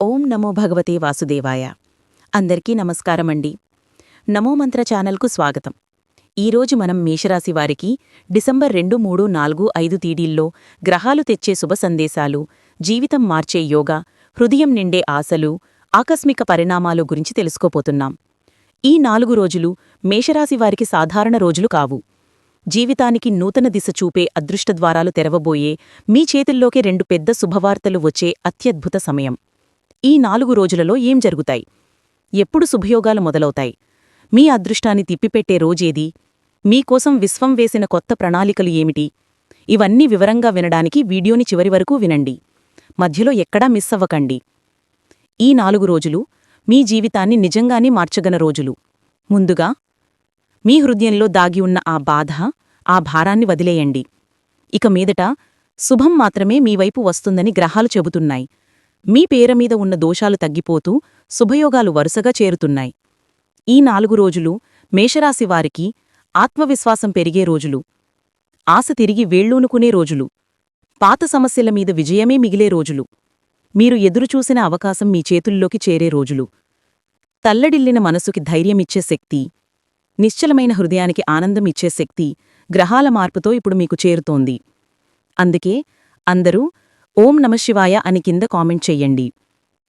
ఓం నమో భగవతే వాసుదేవాయ. అందరికీ నమస్కారమండి. నమో మంత్ర ఛానల్కు స్వాగతం. ఈరోజు మనం మేషరాశి వారికి డిసెంబర్ 2, 3, 4, 5 తేదీల్లో గ్రహాలు తెచ్చే శుభ సందేశాలు, జీవితం మార్చే యోగా, హృదయం నిండే ఆశలు, ఆకస్మిక పరిణామాలు గురించి తెలుసుకోపోతున్నాం. ఈ 4 రోజులు మేషరాశి వారికి సాధారణ రోజులు కావు. జీవితానికి నూతన దిశ చూపే అదృష్టద్వారాలు తెరవబోయే, మీ చేతుల్లోకి 2 పెద్ద శుభవార్తలు వచ్చే అత్యద్భుత సమయం. ఈ 4 రోజులలో ఏం జరుగుతాయి? ఎప్పుడు శుభయోగాలు మొదలవుతాయి? మీ అదృష్టాన్ని తిప్పిపెట్టే రోజేది? మీకోసం విశ్వం వేసిన కొత్త ప్రణాళికలు ఏమిటి? ఇవన్నీ వివరంగా వినడానికి వీడియోని చివరి వరకు వినండి. మధ్యలో ఎక్కడా మిస్ అవ్వకండి. ఈ 4 రోజులు మీ జీవితాన్ని నిజంగానే మార్చగల రోజులు. ముందుగా, మీ హృదయంలో దాగి ఉన్న ఆ బాధ, ఆ భారాన్ని వదిలేయండి. ఇక మీదట శుభం మాత్రమే మీ వైపు వస్తుందని గ్రహాలు చెబుతున్నాయి. మీ పేరమీద ఉన్న దోషాలు తగ్గిపోతూ శుభయోగాలు వరుసగా చేరుతున్నాయి. ఈ 4 రోజులు మేషరాశివారికి ఆత్మవిశ్వాసం పెరిగే రోజులు, ఆశ తిరిగి వేళ్లూనుకునే రోజులు, పాత సమస్యల మీద విజయమే మిగిలే రోజులు, మీరు ఎదురుచూసిన అవకాశం మీ చేతుల్లోకి చేరే రోజులు, తల్లడిల్లిన మనసుకి ధైర్యమిచ్చే శక్తి, నిశ్చలమైన హృదయానికి ఆనందమిచ్చే శక్తి గ్రహాల మార్పుతో ఇప్పుడు మీకు చేరుతోంది. అందుకే అందరూ ఓం నమశివాయ అని కింద కామెంట్ చెయ్యండి.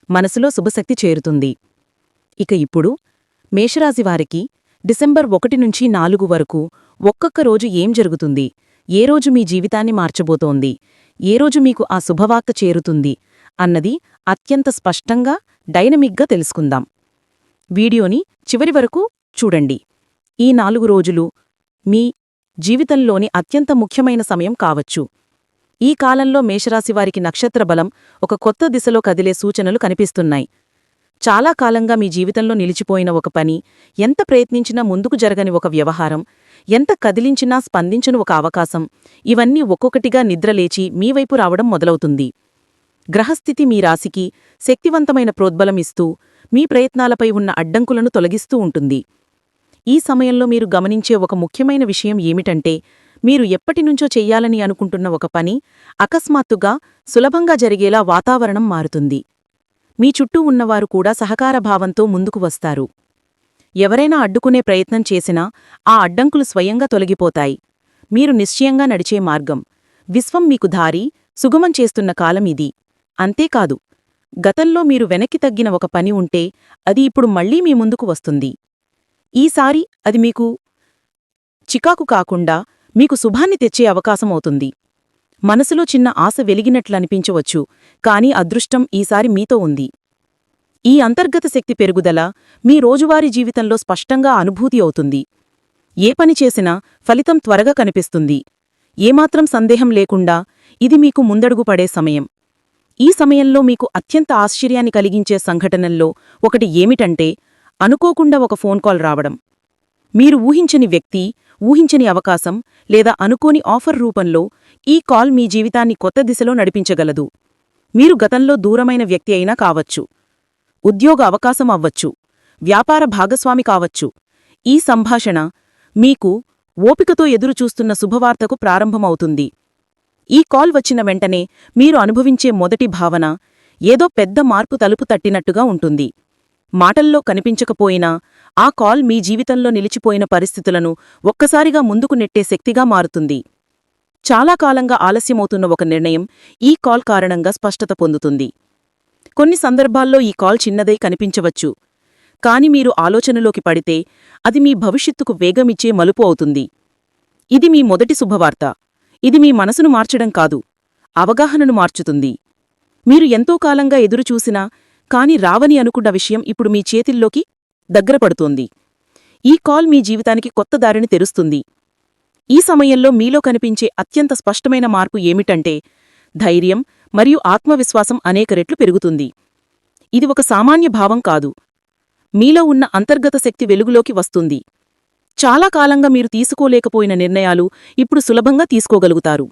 మనసులో శుభశక్తి చేరుతుంది. ఇక ఇప్పుడు మేషరాశివారికి డిసెంబర్ 1 నుంచి 4 వరకు ఒక్కొక్క రోజు ఏం జరుగుతుంది, ఏ రోజు మీ జీవితాన్ని మార్చబోతోంది, ఏ రోజు మీకు ఆ శుభవార్త చేరుతుంది అన్నది అత్యంత స్పష్టంగా, డైనమిక్గా తెలుసుకుందాం. వీడియోని చివరి వరకు చూడండి. ఈ 4 రోజులు మీ జీవితంలోని అత్యంత ముఖ్యమైన సమయం కావచ్చు. ఈ కాలంలో మేషరాశివారికి నక్షత్రబలం ఒక కొత్త దిశలో కదిలే సూచనలు కనిపిస్తున్నాయి. చాలా కాలంగా మీ జీవితంలో నిలిచిపోయిన ఒక పని, ఎంత ప్రయత్నించినా ముందుకు జరగని ఒక వ్యవహారం, ఎంత కదిలించినా స్పందించని ఒక అవకాశం, ఇవన్నీ ఒక్కొక్కటిగా నిద్రలేచి మీవైపు రావడం మొదలవుతుంది. గ్రహస్థితి మీ రాశికి శక్తివంతమైన ప్రోద్బలం ఇస్తూ, మీ ప్రయత్నాలపై ఉన్న అడ్డంకులను తొలగిస్తూ ఉంటుంది. ఈ సమయంలో మీరు గమనించే ఒక ముఖ్యమైన విషయం ఏమిటంటే, మీరు ఎప్పటినుంచో చెయ్యాలని అనుకుంటున్న ఒక పని అకస్మాత్తుగా సులభంగా జరిగేలా వాతావరణం మారుతుంది. మీ చుట్టూ ఉన్నవారు కూడా సహకారభావంతో ముందుకు వస్తారు. ఎవరైనా అడ్డుకునే ప్రయత్నం చేసినా ఆ అడ్డంకులు స్వయంగా తొలగిపోతాయి. మీరు నిశ్చయంగా నడిచే మార్గం, విశ్వం మీకు దారి సుగమం చేస్తున్న కాలం ఇది. అంతేకాదు, గతంలో మీరు వెనక్కి తగ్గిన ఒక పని ఉంటే అది ఇప్పుడు మళ్లీ మీ ముందుకు వస్తుంది. ఈసారి అది మీకు చికాకు కాకుండా మీకు శుభాన్ని తెచ్చే అవకాశమవుతుంది. మనసులో చిన్న ఆశ వెలిగినట్లనిపించవచ్చు, కాని అదృష్టం ఈసారి మీతో ఉంది. ఈ అంతర్గత శక్తి పెరుగుదల మీ రోజువారీ జీవితంలో స్పష్టంగా అనుభూతి అవుతుంది. ఏ పని చేసినా ఫలితం త్వరగా కనిపిస్తుంది. ఏమాత్రం సందేహం లేకుండా ఇది మీకు ముందడుగు పడే సమయం. ఈ సమయంలో మీకు అత్యంత ఆశ్చర్యాన్ని కలిగించే సంఘటనల్లో ఒకటి ఏమిటంటే, అనుకోకుండా ఒక ఫోన్ కాల్ రావడం. మీరు ఊహించని వ్యక్తి, ఊహించని అవకాశం లేదా అనుకోని ఆఫర్ రూపంలో ఈ కాల్ మీ జీవితాన్ని కొత్త దిశలో నడిపించగలదు. మీరు గతంలో దూరమైన వ్యక్తి అయినా కావచ్చు, ఉద్యోగ అవకాశం అవ్వచ్చు, వ్యాపార భాగస్వామి కావచ్చు. ఈ సంభాషణ మీకు ఓపికతో ఎదురుచూస్తున్న శుభవార్తకు ప్రారంభమవుతుంది. ఈ కాల్ వచ్చిన వెంటనే మీరు అనుభవించే మొదటి భావన ఏదో పెద్ద మార్పు తలుపు తట్టినట్టుగా ఉంటుంది. మాటల్లో కనిపించకపోయినా ఆ కాల్ మీ జీవితంలో నిలిచిపోయిన పరిస్థితులను ఒక్కసారిగా ముందుకు నెట్టే శక్తిగా మారుతుంది. చాలా కాలంగా ఆలస్యమవుతున్న ఒక నిర్ణయం ఈ కాల్ కారణంగా స్పష్టత పొందుతుంది. కొన్ని సందర్భాల్లో ఈ కాల్ చిన్నదై కనిపించవచ్చు, కాని మీరు ఆలోచనలోకి పడితే అది మీ భవిష్యత్తుకు వేగమిచ్చే మలుపు అవుతుంది. ఇది మీ మొదటి శుభవార్త. ఇది మీ మనసును మార్చడం కాదు, అవగాహనను మార్చుతుంది. మీరు ఎంతో కాలంగా ఎదురుచూసినా కాని రావని అనుకున్న విషయం ఇప్పుడు మీ చేతిల్లోకి దగ్గరపడుతోంది. ఈ కాల్ మీ జీవితానికి కొత్త దారిని తెరుస్తుంది. ఈ సమయంలో మీలో కనిపించే అత్యంత స్పష్టమైన మార్పు ఏమిటంటే, ధైర్యం మరియు ఆత్మవిశ్వాసం అనేక రెట్లు పెరుగుతుంది. ఇది ఒక సామాన్య భావం కాదు. మీలో ఉన్న అంతర్గత శక్తి వెలుగులోకి వస్తుంది. చాలా కాలంగా మీరు తీసుకోలేకపోయిన నిర్ణయాలు ఇప్పుడు సులభంగా తీసుకోగలుగుతారు.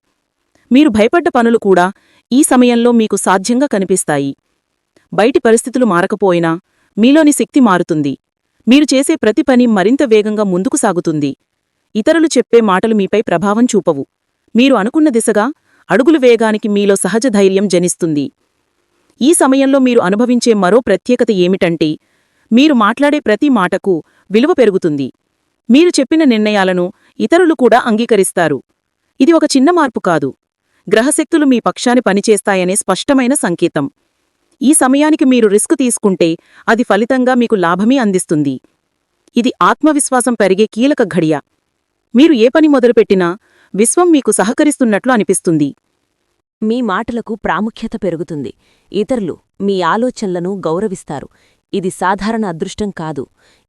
మీరు భయపడ్డ పనులు కూడా ఈ సమయంలో మీకు సాధ్యంగా కనిపిస్తాయి. బయటి పరిస్థితులు మారకపోయినా మీలోని శక్తి మారుతుంది. మీరు చేసే ప్రతి పని మరింత వేగంగా ముందుకు సాగుతుంది. ఇతరులు చెప్పే మాటలు మీపై ప్రభావం చూపవు. మీరు అనుకున్న దిశగా అడుగులు వేయగానికి మీలో సహజ ధైర్యం జనిస్తుంది. ఈ సమయంలో మీరు అనుభవించే మరో ప్రత్యేకత ఏమిటంటే మీరు మాట్లాడే ప్రతి మాటకు విలువ పెరుగుతుంది. మీరు చెప్పిన నిర్ణయాలను ఇతరులు కూడా అంగీకరిస్తారు. ఇది ఒక చిన్న మార్పు కాదు, గ్రహశక్తులు మీ పక్షాని పనిచేస్తాయనే స్పష్టమైన సంకేతం. ఈ సమయానికి మీరు రిస్క్ తీసుకుంటే అది ఫలితంగా మీకు లాభమే అందిస్తుంది. ఇది ఆత్మవిశ్వాసం పెరిగే కీలక ఘడియ. మీరు ఏ పని మొదలుపెట్టినా విశ్వం మీకు సహకరిస్తున్నట్లు అనిపిస్తుంది. మీ మాటలకు ప్రాముఖ్యత పెరుగుతుంది. ఇతరులు మీ ఆలోచనలను గౌరవిస్తారు. ఇది సాధారణ అదృష్టం కాదు,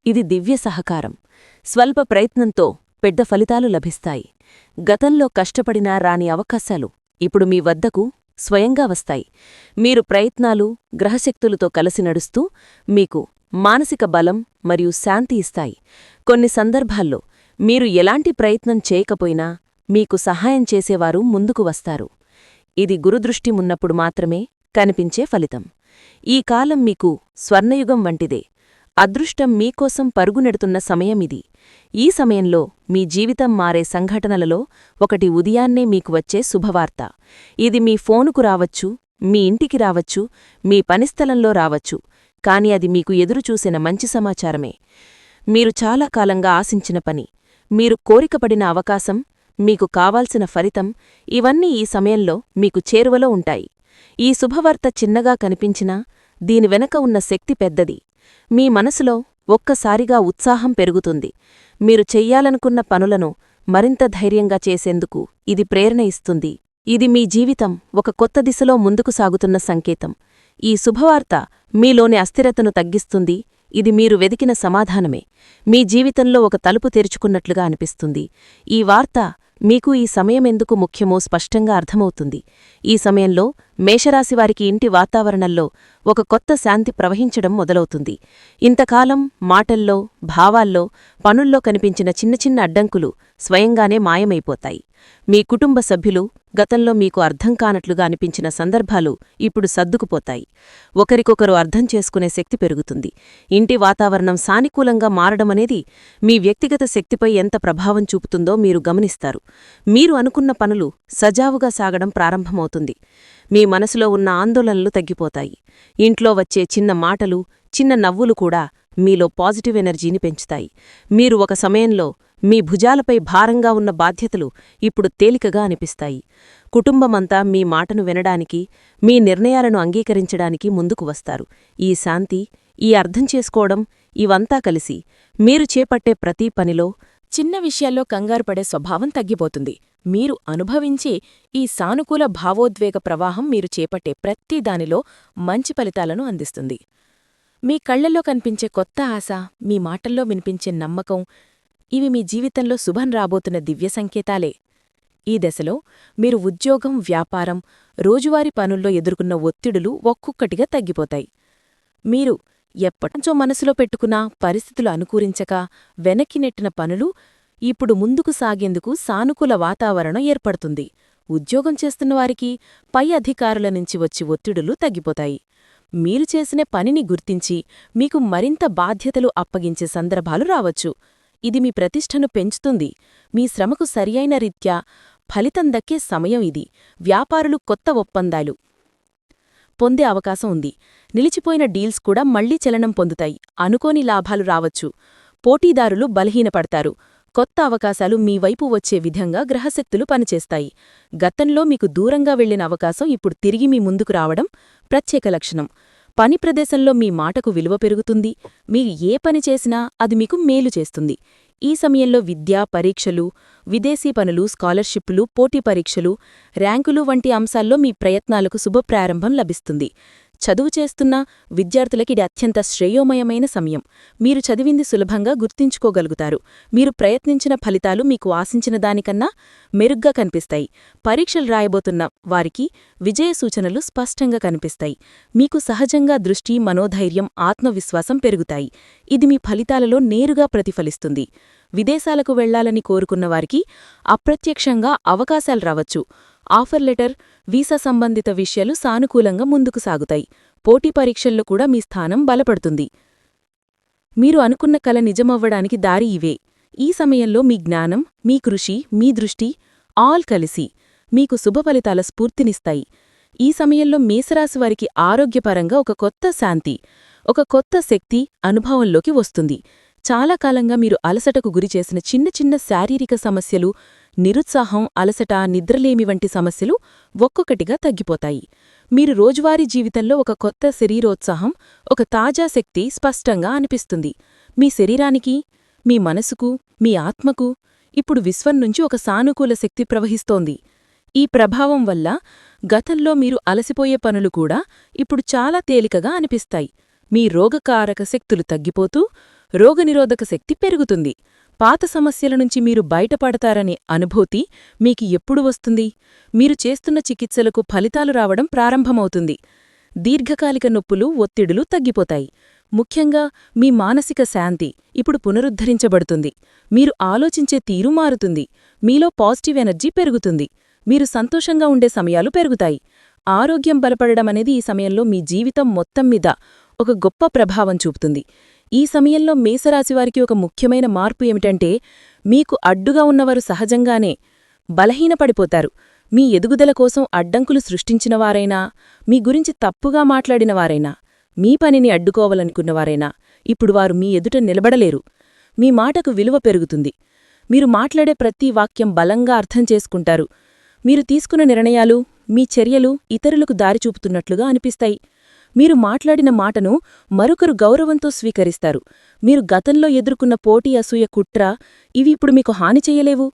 ఇది దివ్య సహకారం. స్వల్ప ప్రయత్నంతో పెద్ద ఫలితాలు లభిస్తాయి. గతంలో కష్టపడినా రాని అవకాశాలు ఇప్పుడు మీ వద్దకు స్వయంగా వస్తాయి. మీరు ప్రయత్నాలు గ్రహశక్తులతో కలిసి నడుస్తూ మీకు మానసిక బలం మరియు శాంతి ఇస్తాయి. కొన్ని సందర్భాల్లో మీరు ఎలాంటి ప్రయత్నం చేయకపోయినా మీకు సహాయం చేసేవారు ముందుకు వస్తారు. ఇది గురుదృష్టి ఉన్నప్పుడు మాత్రమే కనిపించే ఫలితం. ఈ కాలం మీకు స్వర్ణయుగం వంటిదే. అదృష్టం మీకోసం పరుగునెడుతున్న సమయమిది. ఈ సమయంలో మీ జీవితం మారే సంఘటనలలో ఒకటి ఉదయాన్నే మీకు వచ్చే శుభవార్త. ఇది మీ ఫోనుకు రావచ్చు, మీ ఇంటికి రావచ్చు, మీ పనిస్థలంలో రావచ్చు, కాని అది మీకు ఎదురుచూసిన మంచి సమాచారమే. మీరు చాలా కాలంగా ఆశించిన పని, మీరు కోరికపడిన అవకాశం, మీకు కావాల్సిన ఫలితం ఇవన్నీ ఈ సమయంలో మీకు చేరువలో ఉంటాయి. ఈ శుభవార్త చిన్నగా కనిపించినా దీని వెనక ఉన్న శక్తి పెద్దది. మీ మనసులో ఒక్కసారిగా ఉత్సాహం పెరుగుతుంది. మీరు చెయ్యాలనుకున్న పనులను మరింత ధైర్యంగా చేసేందుకు ఇది ప్రేరణ ఇస్తుంది. ఇది మీ జీవితం ఒక కొత్త దిశలో ముందుకు సాగుతున్న సంకేతం. ఈ శుభవార్త మీలోని అస్థిరతను తగ్గిస్తుంది. ఇది మీరు వెదికిన సమాధానమే. మీ జీవితంలో ఒక తలుపు తెరుచుకున్నట్లుగా అనిపిస్తుంది. ఈ వార్త మీకు ఈ సమయమెందుకు ముఖ్యమో స్పష్టంగా అర్థమవుతుంది. ఈ సమయంలో మేషరాశివారికి ఇంటి వాతావరణంలో ఒక కొత్త శాంతి ప్రవహించడం మొదలవుతుంది. ఇంతకాలం మాటల్లో, భావాల్లో, పనుల్లో కనిపించిన చిన్న చిన్న అడ్డంకులు స్వయంగానే మాయమైపోతాయి. మీ కుటుంబ సభ్యులు గతంలో మీకు అర్థం కానట్లుగా అనిపించిన సందర్భాలు ఇప్పుడు సర్దుకుపోతాయి. ఒకరికొకరు అర్థం చేసుకునే శక్తి పెరుగుతుంది. ఇంటి వాతావరణం సానుకూలంగా మారడమనేది మీ వ్యక్తిగత శక్తిపై ఎంత ప్రభావం చూపుతుందో మీరు గమనిస్తారు. మీరు అనుకున్న పనులు సజావుగా సాగడం ప్రారంభమవుతుంది. మీ మనసులో ఉన్న ఆందోళనలు తగ్గిపోతాయి. ఇంట్లో వచ్చే చిన్న మాటలు, చిన్న నవ్వులు కూడా మీలో పాజిటివ్ ఎనర్జీని పెంచుతాయి. మీరు ఒక సమయంలో మీ భుజాలపై భారంగా ఉన్న బాధ్యతలు ఇప్పుడు తేలికగా అనిపిస్తాయి. కుటుంబమంతా మీ మాటను వినడానికి, మీ నిర్ణయాలను అంగీకరించడానికి ముందుకు వస్తారు. ఈ శాంతి, ఈ అర్థం చేసుకోవడం ఇవంతా కలిసి మీరు చేపట్టే ప్రతి పనిలో చిన్న విషయాల్లో కంగారుపడే స్వభావం తగ్గిపోతుంది. మీరు అనుభవించే ఈ సానుకూల భావోద్వేగ ప్రవాహం మీరు చేపట్టే ప్రతి దానిలో మంచి ఫలితాలను అందిస్తుంది. మీ కళ్లల్లో కనిపించే కొత్త ఆశ, మీ మాటల్లో వినిపించే నమ్మకం ఇవి మీ జీవితంలో శుభం రాబోతున్న దివ్య సంకేతాలే. ఈ దశలో మీరు ఉద్యోగం, వ్యాపారం, రోజువారీ పనుల్లో ఎదుర్కొన్న ఒత్తిడులు ఒక్కొక్కటిగా తగ్గిపోతాయి. మీరు ఎప్పటినుంచో మనసులో పెట్టుకున్న పరిస్థితులు అనుకూలించక వెనక్కి నెట్టిన పనులు ఇప్పుడు ముందుకు సాగేందుకు సానుకూల వాతావరణం ఏర్పడుతుంది. ఉద్యోగం చేస్తున్నవారికి పై అధికారుల నుంచి వచ్చి ఒత్తిడులు తగ్గిపోతాయి. మీరు చేసిన పనిని గుర్తించి మీకు మరింత బాధ్యతలు అప్పగించే సందర్భాలు రావచ్చు. ఇది మీ ప్రతిష్టను పెంచుతుంది. మీ శ్రమకు సరియైన రీత్యా ఫలితం దక్కే సమయం ఇది. వ్యాపారులు కొత్త ఒప్పందాలు పొందే అవకాశం ఉంది. నిలిచిపోయిన డీల్స్ కూడా మళ్లీ చలనం పొందుతాయి. అనుకోని లాభాలు రావచ్చు. పోటీదారులు బలహీనపడతారు. కొత్త అవకాశాలు మీ వైపు వచ్చే విధంగా గ్రహశక్తులు పనిచేస్తాయి. గతంలో మీకు దూరంగా వెళ్లిన అవకాశం ఇప్పుడు తిరిగి మీ ముందుకు రావడం ప్రత్యేక లక్షణం. పని ప్రదేశంలో మీ మాటకు విలువ పెరుగుతుంది. మీరు ఏ పని చేసినా అది మీకు మేలు చేస్తుంది. ఈ సమయంలో విద్యా పరీక్షలు, విదేశీ పనులు, స్కాలర్షిప్పులు, పోటీ పరీక్షలు, ర్యాంకులు వంటి అంశాల్లో మీ ప్రయత్నాలకు శుభప్రారంభం లభిస్తుంది. చదువు చేస్తున్న విద్యార్థులకి ఇది అత్యంత శ్రేయోమయమైన సమయం. మీరు చదివింది సులభంగా గుర్తించుకోగలుగుతారు. మీరు ప్రయత్నించిన ఫలితాలు మీకు ఆశించిన దానికన్నా మెరుగ్గా కనిపిస్తాయి. పరీక్షలు రాయబోతున్న వారికి విజయ సూచనలు స్పష్టంగా కనిపిస్తాయి. మీకు సహజంగా దృష్టి, మనోధైర్యం, ఆత్మవిశ్వాసం పెరుగుతాయి. ఇది మీ ఫలితాలలో నేరుగా ప్రతిఫలిస్తుంది. విదేశాలకు వెళ్లాలని కోరుకున్నవారికి అప్రత్యక్షంగా అవకాశాలు రావచ్చు. ఆఫర్ లెటర్, వీసా సంబంధిత విషయాలు సానుకూలంగా ముందుకు సాగుతాయి. పోటీ పరీక్షల్లో కూడా మీ స్థానం బలపడుతుంది. మీరు అనుకున్న కల నిజమవ్వడానికి దారి ఇవే. ఈ సమయంలో మీ జ్ఞానం, మీ కృషి, మీ దృష్టి ఆల్ కలిసి మీకు శుభఫలితాల స్ఫూర్తినిస్తాయి. ఈ సమయంలో మేషరాశి వారికి ఆరోగ్యపరంగా ఒక కొత్త శాంతి, ఒక కొత్త శక్తి అనుభవంలోకి వస్తుంది. చాలా కాలంగా మీరు అలసటకు గురిచేసిన చిన్న చిన్న శారీరక సమస్యలు, నిరుత్సాహం, అలసట, నిద్రలేమి వంటి సమస్యలు ఒక్కొక్కటిగా తగ్గిపోతాయి. మీరు రోజువారీ జీవితంలో ఒక కొత్త శరీరోత్సాహం, ఒక తాజా శక్తి స్పష్టంగా అనిపిస్తుంది. మీ శరీరానికి, మీ మనసుకు, మీ ఆత్మకు ఇప్పుడు విశ్వం నుంచి ఒక సానుకూల శక్తి ప్రవహిస్తోంది. ఈ ప్రభావం వల్ల గతంలో మీరు అలసిపోయే పనులు కూడా ఇప్పుడు చాలా తేలికగా అనిపిస్తాయి. మీ రోగకారక శక్తులు తగ్గిపోతూ రోగనిరోధక శక్తి పెరుగుతుంది. పాత సమస్యల నుంచి మీరు బయటపడతారనే అనుభూతి మీకు ఎప్పుడు వస్తుంది? మీరు చేస్తున్న చికిత్సలకు ఫలితాలు రావడం ప్రారంభమవుతుంది. దీర్ఘకాలిక నొప్పులు, ఒత్తిడులు తగ్గిపోతాయి. ముఖ్యంగా మీ మానసిక శాంతి ఇప్పుడు పునరుద్ధరించబడుతుంది. మీరు ఆలోచించే తీరు మారుతుంది. మీలో పాజిటివ్ ఎనర్జీ పెరుగుతుంది. మీరు సంతోషంగా ఉండే సమయాలు పెరుగుతాయి. ఆరోగ్యం బలపడమనేది ఈ సమయంలో మీ జీవితం మొత్తం మీద ఒక గొప్ప ప్రభావం చూపుతుంది. ఈ సమయంలో మేషరాశివారికి ఒక ముఖ్యమైన మార్పు ఏమిటంటే, మీకు అడ్డుగా ఉన్నవారు సహజంగానే బలహీనపడిపోతారు. మీ ఎదుగుదల కోసం అడ్డంకులు సృష్టించినవారైనా, మీ గురించి తప్పుగా మాట్లాడినవారైనా, మీ పనిని అడ్డుకోవాలనుకున్నవారైనా ఇప్పుడు వారు మీ ఎదుట నిలబడలేరు. మీ మాటకు విలువ పెరుగుతుంది. మీరు మాట్లాడే ప్రతి వాక్యం బలంగా అర్థం చేసుకుంటారు. మీరు తీసుకున్న నిర్ణయాలు, మీ చర్యలు ఇతరులకు దారి చూపుతున్నట్లుగా అనిపిస్తాయి. మీరు మాట్లాడిన మాటను మరొకరు గౌరవంతో స్వీకరిస్తారు. మీరు గతంలో ఎదుర్కొన్న పోటీ, అసూయ, కుట్ర ఇవి ఇప్పుడు మీకు హాని చెయ్యలేవు.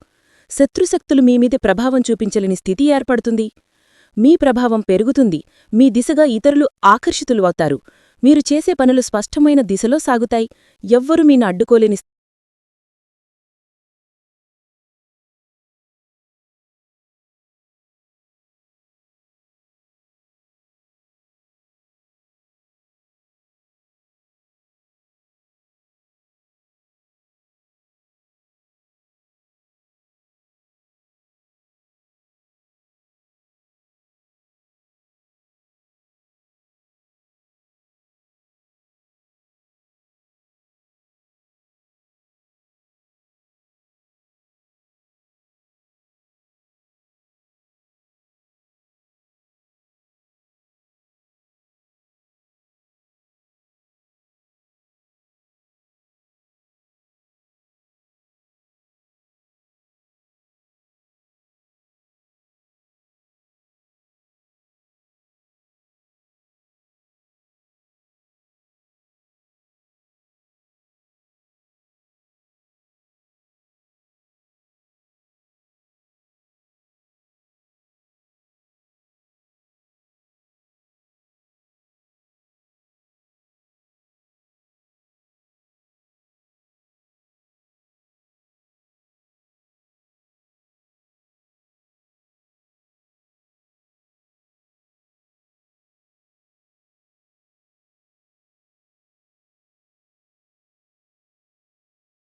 శత్రుశక్తులు మీమీద ప్రభావం చూపించలేని స్థితి ఏర్పడుతుంది. మీ ప్రభావం పెరుగుతుంది. మీ దిశగా ఇతరులు ఆకర్షితులు అవుతారు. మీరు చేసే పనులు స్పష్టమైన దిశలో సాగుతాయి. ఎవ్వరూ మీను అడ్డుకోలేని